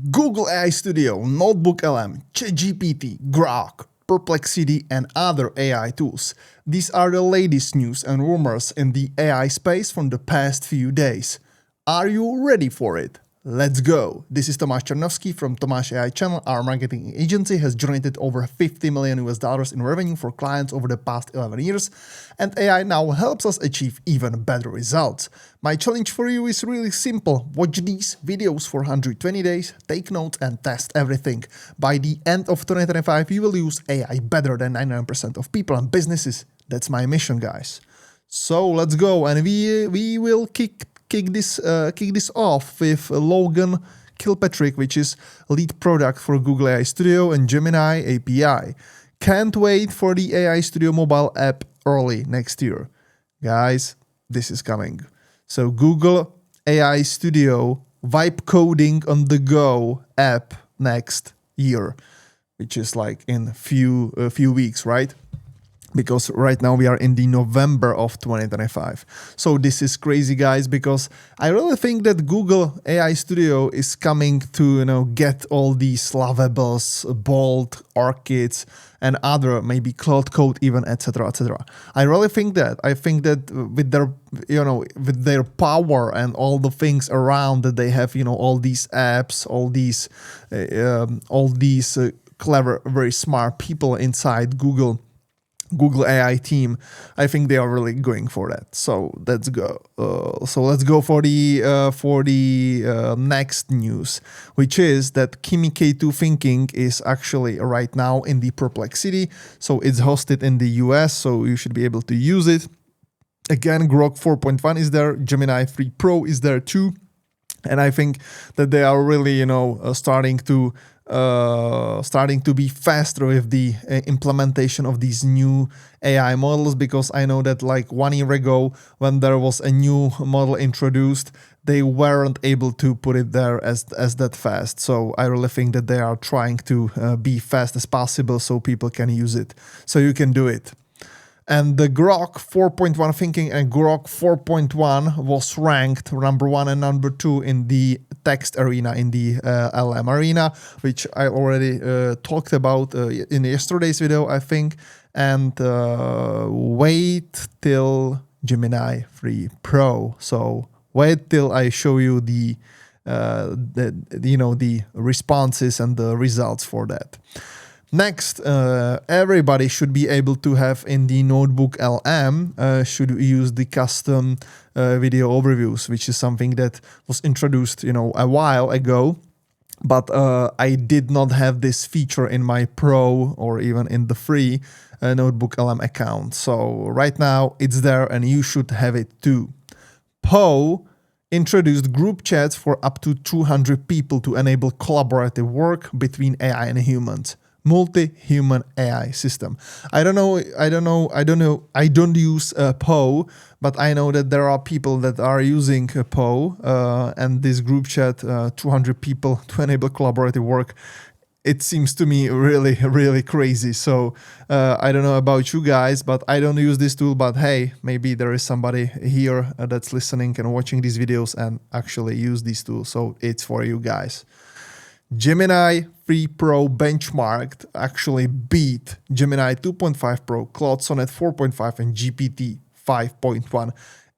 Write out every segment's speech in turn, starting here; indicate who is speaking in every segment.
Speaker 1: Google AI Studio, NotebookLM, ChatGPT, Grok, Perplexity, and other AI tools. These are the latest news and rumors in the AI space from the past few days. Are you ready for it? Let's go! This is Tomáš Černovský from Tomáš AI channel. Our marketing agency has generated over $50 million in revenue for clients over the past 11 years, and AI now helps us achieve even better results. My challenge for you is really simple. Watch these videos for 120 days, take notes, and test everything. By the end of 2025, you will use AI better than 99% of people and businesses. That's my mission, guys. So let's go, and we will kick this off with Logan Kilpatrick, which is lead product for Google AI Studio and Gemini API. Can't wait for the AI Studio mobile app early next year. Guys, this is coming. So Google AI Studio vibe coding on the go app next year, which is like in a few weeks, right? Because right now we are in the November of 2025. So this is crazy, guys, because I really think that Google AI Studio is coming to, get all these lavables, bold, orchids, and other maybe cloud code even, etc., etc. I really think that. I think that with their power and all the things around that they have, all these apps, all these clever, very smart people inside Google AI team, I think they are really going for that. So let's go. Let's go for the next news, which is that Kimi K2 thinking is actually right now in the Perplexity. So it's hosted in the US, so you should be able to use it. Again, Grok 4.1 is there, Gemini 3 Pro is there too, and I think that they are really starting to be faster with the implementation of these new AI models, because I know that like 1 year ago when there was a new model introduced, they weren't able to put it there as that fast. So I really think that they are trying to be fast as possible so people can use it. So you can do it. And the Grok 4.1 thinking and Grok 4.1 was ranked number 1 and number 2 in the text arena, in the LM arena, which I already talked about in yesterday's video, I think. And wait till Gemini 3 Pro. So wait till I show you the responses and the results for that. Next, everybody should be able to have in the NotebookLM, should use the custom video overviews, which is something that was introduced, a while ago. But I did not have this feature in my Pro or even in the free NotebookLM account. So right now it's there and you should have it too. Poe introduced group chats for up to 200 people to enable collaborative work between AI and humans. Multi-human AI system. I don't use Poe, but I know that there are people that are using Poe and this group chat, 200 people to enable collaborative work. It seems to me really, really crazy. So I don't know about you guys, but I don't use this tool. But hey, maybe there is somebody here that's listening and watching these videos and actually use these tools. So it's for you guys. Gemini 3 Pro benchmarked actually beat Gemini 2.5 Pro, Claude Sonnet 4.5, and GPT 5.1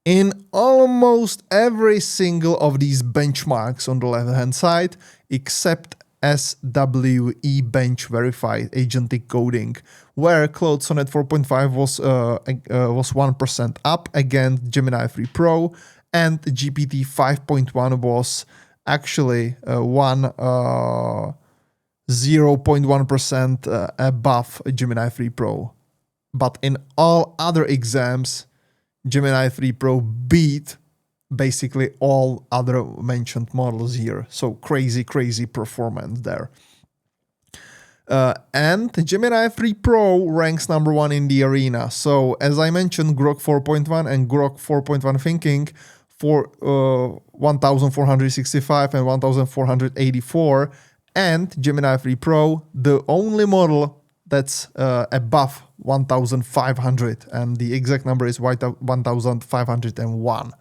Speaker 1: in almost every single of these benchmarks on the left-hand side, except SWE bench verified agentic coding, where Claude Sonnet 4.5 was 1% up against Gemini 3 Pro, and GPT 5.1 was actually 0.1% above Gemini 3 Pro. But in all other exams, Gemini 3 Pro beat basically all other mentioned models here. So crazy performance there. And Gemini 3 Pro ranks number 1 in the arena. So as I mentioned, Grok 4.1 and Grok 4.1 thinking for 1465 and 1484, and Gemini 3 Pro, the only model that's above 1500, and the exact number is 1501.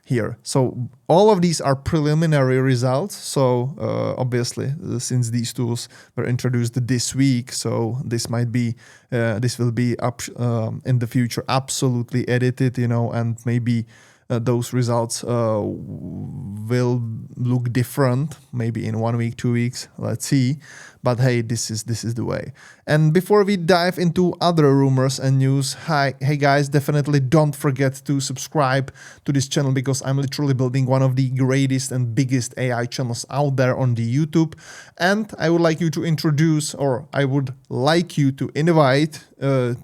Speaker 1: here. So all of these are preliminary results. So obviously, since these tools were introduced this week, so this might be, this will be up in the future absolutely edited, you know, and maybe those results will look different, maybe in 1 week, 2 weeks. Let's see. But hey, this is the way. And before we dive into other rumors and news, hey guys, definitely don't forget to subscribe to this channel, because I'm literally building one of the greatest and biggest AI channels out there on the YouTube. And I would like you to introduce, or I would like you to invite to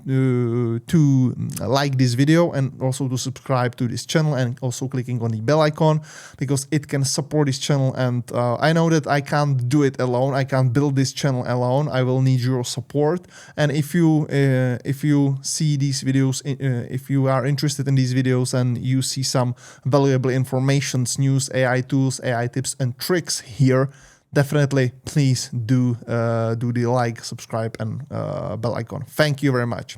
Speaker 1: like this video and also to subscribe to this channel, and also clicking on the bell icon, because it can support this channel. And I know that I can't do it alone. I can't build this channel alone. I will need your support. And if you see these videos, if you are interested in these videos and you see some valuable information, news, AI tools, AI tips and tricks here, definitely please do the like, subscribe and bell icon. Thank you very much.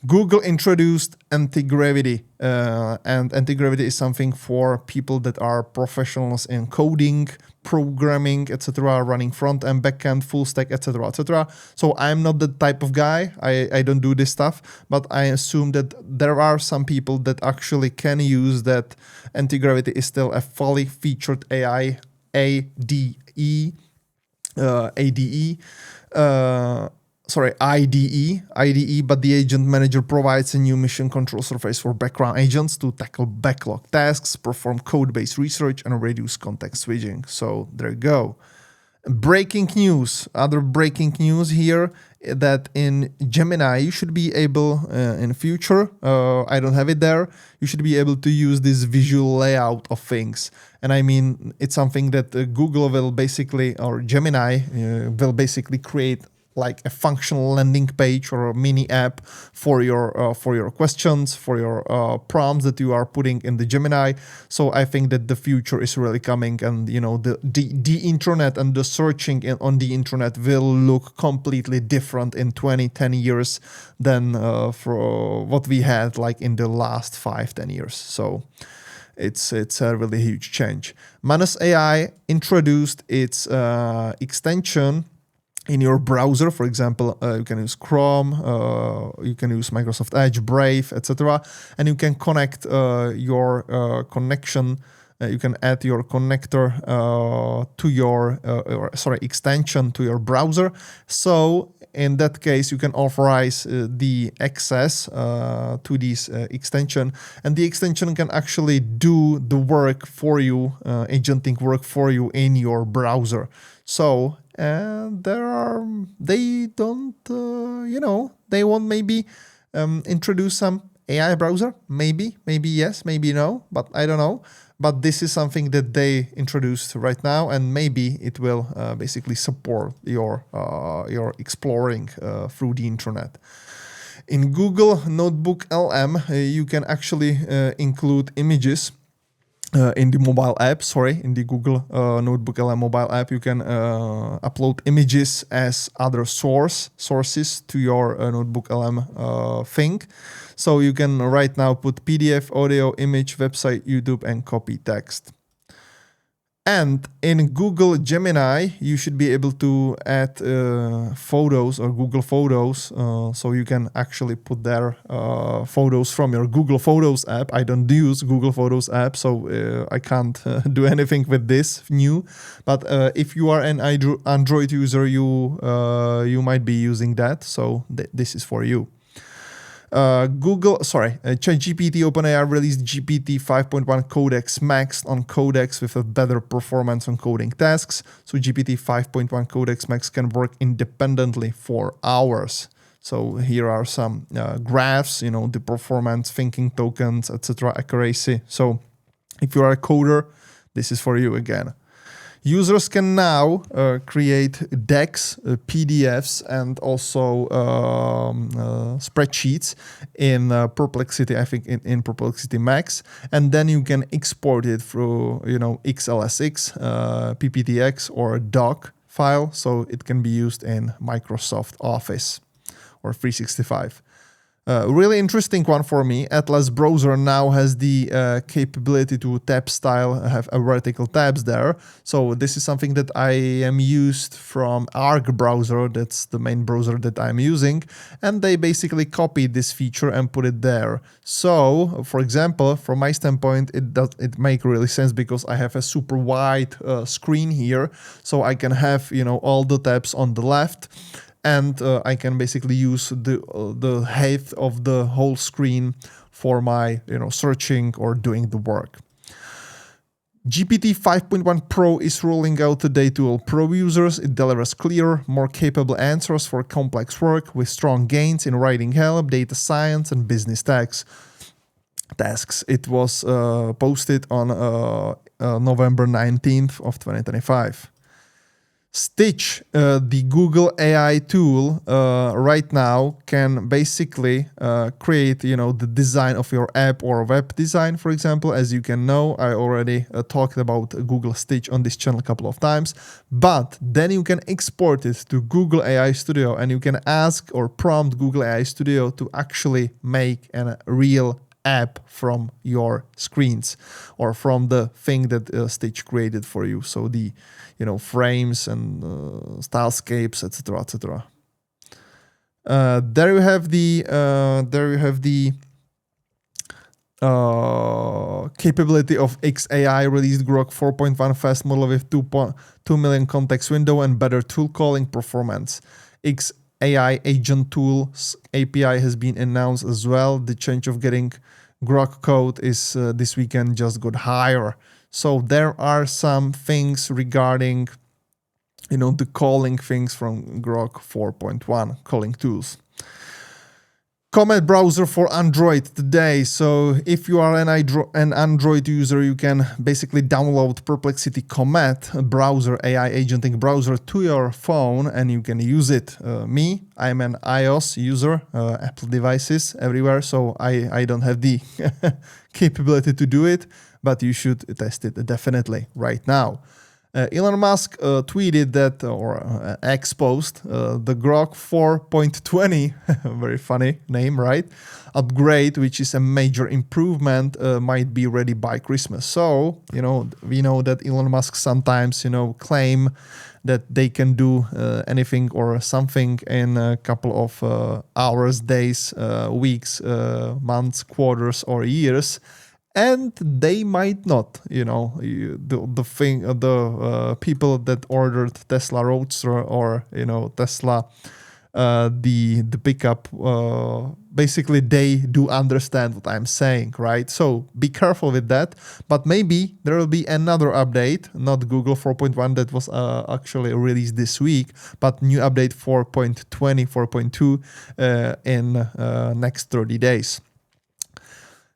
Speaker 1: Google introduced Antigravity, and Antigravity is something for people that are professionals in coding, programming, etc., running front and back end, full stack, etc., etc. So I'm not the type of guy. I don't do this stuff, but I assume that there are some people that actually can use that. Antigravity is still a fully featured AI IDE, but the agent manager provides a new mission control surface for background agents to tackle backlog tasks, perform code-based research, and reduce context switching. So there you go. Breaking news, other breaking news here, that in Gemini you should be able, in future, I don't have it there, you should be able to use this visual layout of things. And I mean, it's something that Google will basically, or Gemini will basically create like a functional landing page or a mini app for your questions, for your prompts that you are putting in the Gemini. So I think that the future is really coming, and you know, the internet and the searching on the internet will look completely different in 10 years than for what we had like in the last 5-10 years. So it's a really huge change. Manus AI introduced its extension in your browser. For example, you can use Chrome, you can use Microsoft Edge, Brave, etc. And you can connect your connection. You can add your connector to your, extension to your browser. So in that case, you can authorize the access to this extension, and the extension can actually do the work for you, agentic work for you in your browser. So they won't maybe introduce some AI browser, maybe yes, maybe no, but I don't know. But this is something that they introduced right now, and maybe it will basically support your exploring through the internet. In Google NotebookLM, you can actually include images. In the mobile app, in the Google NotebookLM mobile app, you can upload images as other sources to your NotebookLM thing. So you can right now put PDF, audio, image, website, YouTube, and copy text. And in Google Gemini, you should be able to add photos or Google Photos. So you can actually put there photos from your Google Photos app. I don't use Google Photos app, so I can't do anything with this new. But if you are an Android user, you might be using that. So this is for you. ChatGPT OpenAI released GPT-5.1 Codex Max on Codex with a better performance on coding tasks. So GPT-5.1 Codex Max can work independently for hours. So here are some graphs, you know, the performance, thinking tokens, etc., accuracy. So if you are a coder, this is for you again. Users can now create decks, PDFs, and also spreadsheets in Perplexity, I think in Perplexity Max. And then you can export it through, you know, XLSX, PPTX, or doc file. So it can be used in Microsoft Office or 365. Really interesting one for me. Atlas browser now has the capability to tab style, have a vertical tabs there. So this is something that I am used from Arc browser. That's the main browser that I'm using. And they basically copied this feature and put it there. So, for example, from my standpoint, it make really sense because I have a super wide screen here. So I can have, all the tabs on the left. And I can basically use the height of the whole screen for my searching or doing the work. GPT 5.1 Pro is rolling out today to all Pro users. It delivers clearer, more capable answers for complex work with strong gains in writing help, data science, and business tasks. It was posted on November 19th of 2025. Stitch, the Google AI tool, right now can basically create, the design of your app or web design, for example. As you can know, I already talked about Google Stitch on this channel a couple of times. But then you can export it to Google AI Studio and you can ask or prompt Google AI Studio to actually make a real app from your screens or from the thing that Stitch created for you. So the frames and stylescapes, etc., etc. There you have the capability of XAI released Grok 4.1 fast model with 2 million context window and better tool calling performance. XAI agent tools API has been announced as well. The change of getting Grok code is this weekend just got higher. So there are some things regarding, the calling things from Grok 4.1 calling tools. COMET browser for Android today. So if you are an Android user, you can basically download Perplexity Command browser, AI agenting browser to your phone and you can use it. I'm an iOS user, Apple devices everywhere. So I don't have the capability to do it, but you should test it definitely right now. Elon Musk tweeted that, or exposed, the Grok 4.20, very funny name, right? Upgrade, which is a major improvement, might be ready by Christmas. So, we know that Elon Musk sometimes, claim that they can do anything or something in a couple of hours, days, weeks, months, quarters, or years. And they might not, the people that ordered Tesla Roadster or Tesla, the pickup, basically they do understand what I'm saying, right? So be careful with that. But maybe there will be another update, not Google 4.1 that was actually released this week, but new update 4.20, 4.2 in next 30 days.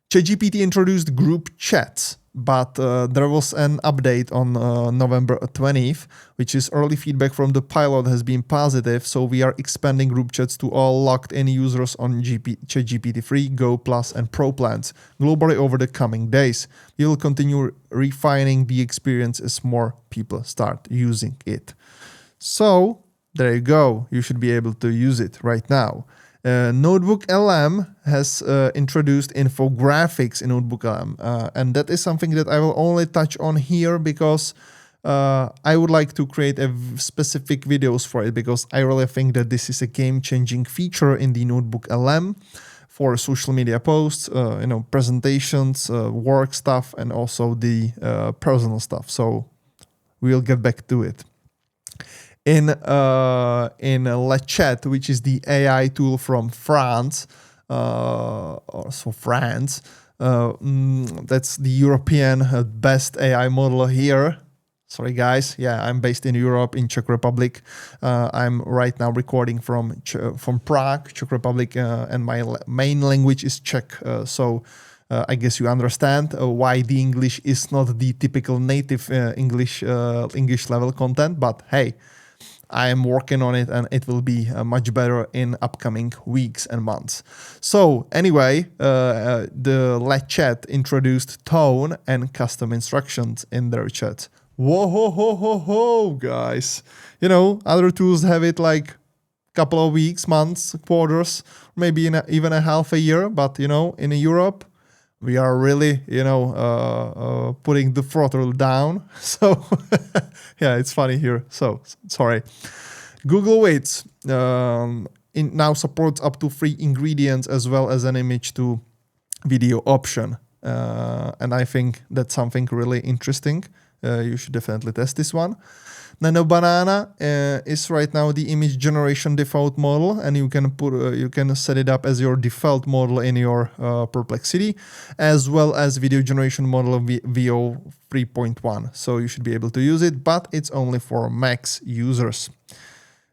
Speaker 1: JGPT introduced group chats, but there was an update on November 20th, which is early feedback from the pilot has been positive, so we are expanding group chats to all logged-in users on ChatGPT 3, Go Plus, and Pro plans globally over the coming days. We will continue refining the experience as more people start using it. So, there you go. You should be able to use it right now. NotebookLM has introduced infographics in NotebookLM, and that is something that I will only touch on here because I would like to create specific videos for it because I really think that this is a game-changing feature in the NotebookLM for social media posts, presentations, work stuff, and also the personal stuff. So we'll get back to it. In LeChat, which is the AI tool from France, that's the European best AI model here. Sorry, guys. Yeah, I'm based in Europe, in Czech Republic. I'm right now recording from Prague, Czech Republic, and my main language is Czech. So I guess you understand why the English is not the typical native English level content. But hey, I am working on it and it will be much better in upcoming weeks and months. So anyway, the LeChat introduced tone and custom instructions in their chat. Whoa, ho, ho, ho, ho, guys. Other tools have it like couple of weeks, months, quarters, maybe even a half a year. But in Europe, we are really putting the throttle down. So yeah, it's funny here. So sorry. Google Vids now supports up to 3 ingredients as well as an image to video option. And I think that's something really interesting. You should definitely test this one. Nano Banana is right now the image generation default model, and you can set it up as your default model in your Perplexity, as well as video generation model of VO 3.1. So you should be able to use it, but it's only for Max users.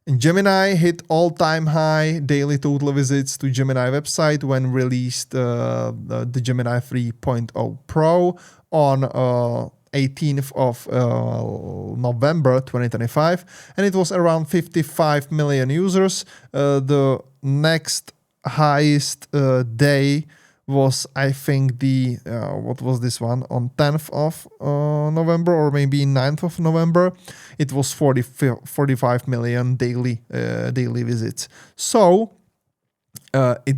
Speaker 1: And Gemini hit all-time high daily total visits to Gemini website when released the Gemini 3.0 Pro on 18th of November 2025, and it was around 55 million users. The next highest day was, I think, the what was this one, on 10th of November, or maybe 9th of November. It was 45 million daily visits. So it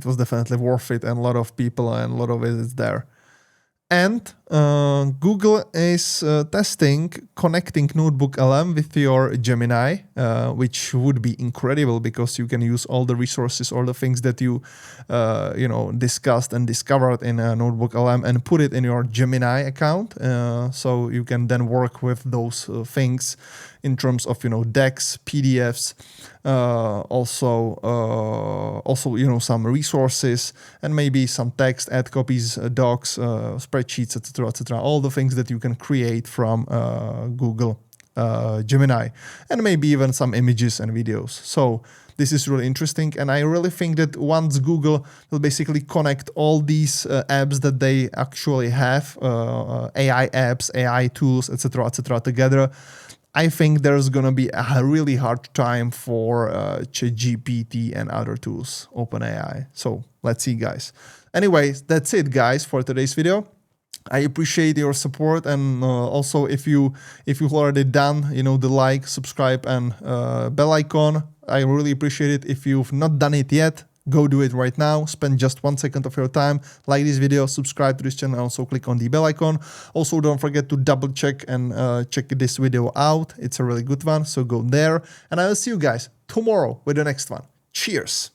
Speaker 1: was definitely worth it, and a lot of people and a lot of visits there. And Google is testing connecting NotebookLM with your Gemini, which would be incredible because you can use all the resources, all the things that you discussed and discovered in NotebookLM and put it in your Gemini account. So you can then work with those things in terms of decks, PDFs, also some resources, and maybe some text, add copies, docs, spreadsheets, etc. All the things that you can create from Google Gemini, and maybe even some images and videos. So this is really interesting, and I really think that once Google will basically connect all these apps that they actually have, AI apps, AI tools, etc. together, I think there's gonna be a really hard time for ChatGPT and other tools, OpenAI. So let's see, guys. Anyways, that's it, guys, for today's video. I appreciate your support, and also if you've already done, the like, subscribe, and bell icon, I really appreciate it. If you've not done it yet, go do it right now. Spend just 1 second of your time, like this video, subscribe to this channel, and also click on the bell icon. Also, don't forget to double check and check this video out. It's a really good one, so go there. And I will see you guys tomorrow with the next one. Cheers!